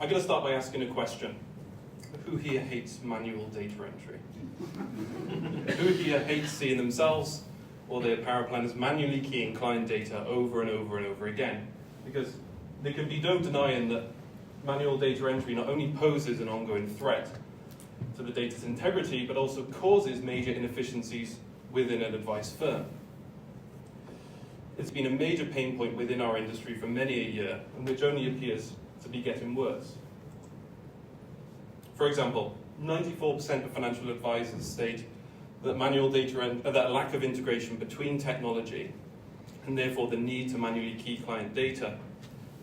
I'm going to start by asking a question. Who here hates manual data entry? Who here hates seeing themselves or their power planners manually keying client data over and over and over again? Because there can be no denying that manual data entry not only poses an ongoing threat to the data's integrity, but also causes major inefficiencies within an advice firm. It's been a major pain point within our industry for many a year, and which only appears to be getting worse. For example, 94% of financial advisors state that manual data that lack of integration between technology, and therefore the need to manually key client data,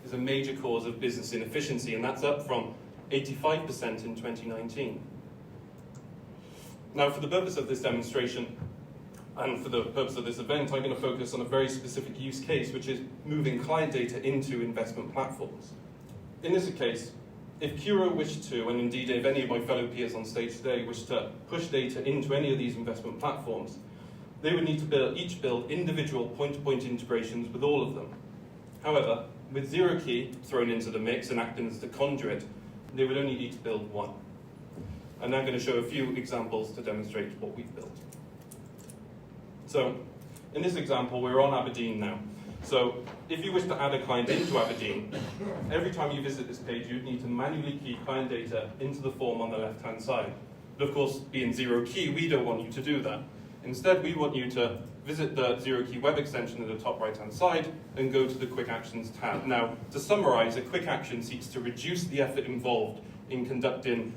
is a major cause of business inefficiency, and that's up from 85% in 2019. Now, for the purpose of this demonstration, and for the purpose of this event, I'm going to focus on a very specific use case, which is moving client data into investment platforms. In this case, if Curo wished to, and indeed if any of my fellow peers on stage today wish to push data into any of these investment platforms, they would need to each build individual point-to-point integrations with all of them. However, with ZeroKey thrown into the mix and acting as the conduit, they would only need to build one. I'm now going to show a few examples to demonstrate what we've built. So, in this example, we're on Aberdeen now. So, if you wish to add a client into Aberdeen, every time you visit this page, you'd need to manually key client data into the form on the left-hand side. But of course, being ZeroKey, we don't want you to do that. Instead, we want you to visit the ZeroKey web extension at the top right-hand side and go to the Quick Actions tab. Now, to summarize, a quick action seeks to reduce the effort involved in conducting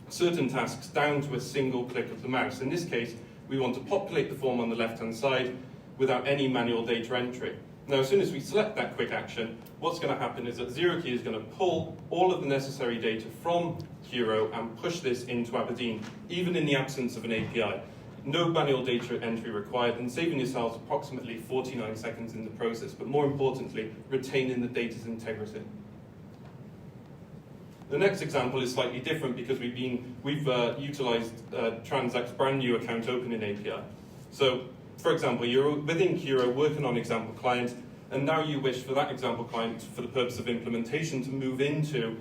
certain tasks down to a single click of the mouse. In this case, we want to populate the form on the left-hand side without any manual data entry. Now, as soon as we select that quick action, what's going to happen is that ZeroKey is going to pull all of the necessary data from Curo and push this into Aberdeen, even in the absence of an API. No manual data entry required, and saving yourselves approximately 49 seconds in the process, but more importantly, retaining the data's integrity. The next example is slightly different because we've utilized Transact's brand new account opening API. So, for example, you're within Curo working on example client, and now you wish for that example client, for the purpose of implementation, to move into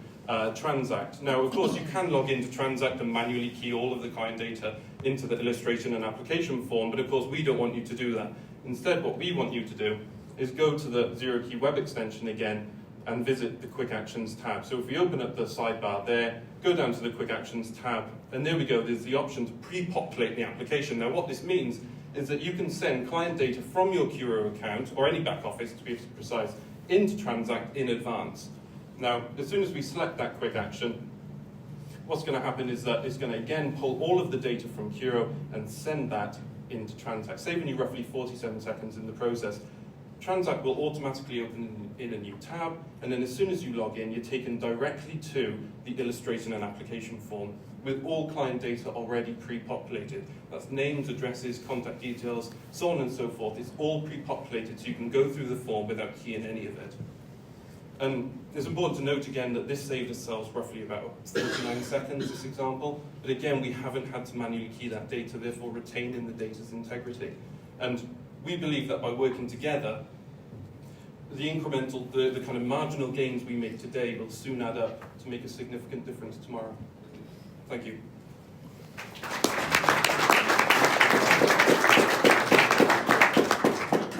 Transact. Now, of course, you can log into Transact and manually key all of the client data into the illustration and application form, but of course, we don't want you to do that. Instead, what we want you to do is go to the ZeroKey web extension again and visit the Quick Actions tab. So if we open up the sidebar there, go down to the Quick Actions tab, and there we go, there's the option to pre-populate the application. Now, what this means is that you can send client data from your Curo account, or any back office to be precise, into Transact in advance. Now, as soon as we select that quick action, what's going to happen is that it's going to again pull all of the data from Curo and send that into Transact, saving you roughly 47 seconds in the process. Transact will automatically open in a new tab, and then as soon as you log in, you're taken directly to the illustration and application form with all client data already pre-populated. That's names, addresses, contact details, so on and so forth. It's all pre-populated, so you can go through the form without keying any of it. And it's important to note again that this saved ourselves roughly about 49 seconds, this example. But again, we haven't had to manually key that data, therefore retaining the data's integrity. And we believe that by working together, the incremental, the kind of marginal gains we make today will soon add up to make a significant difference tomorrow. Thank you.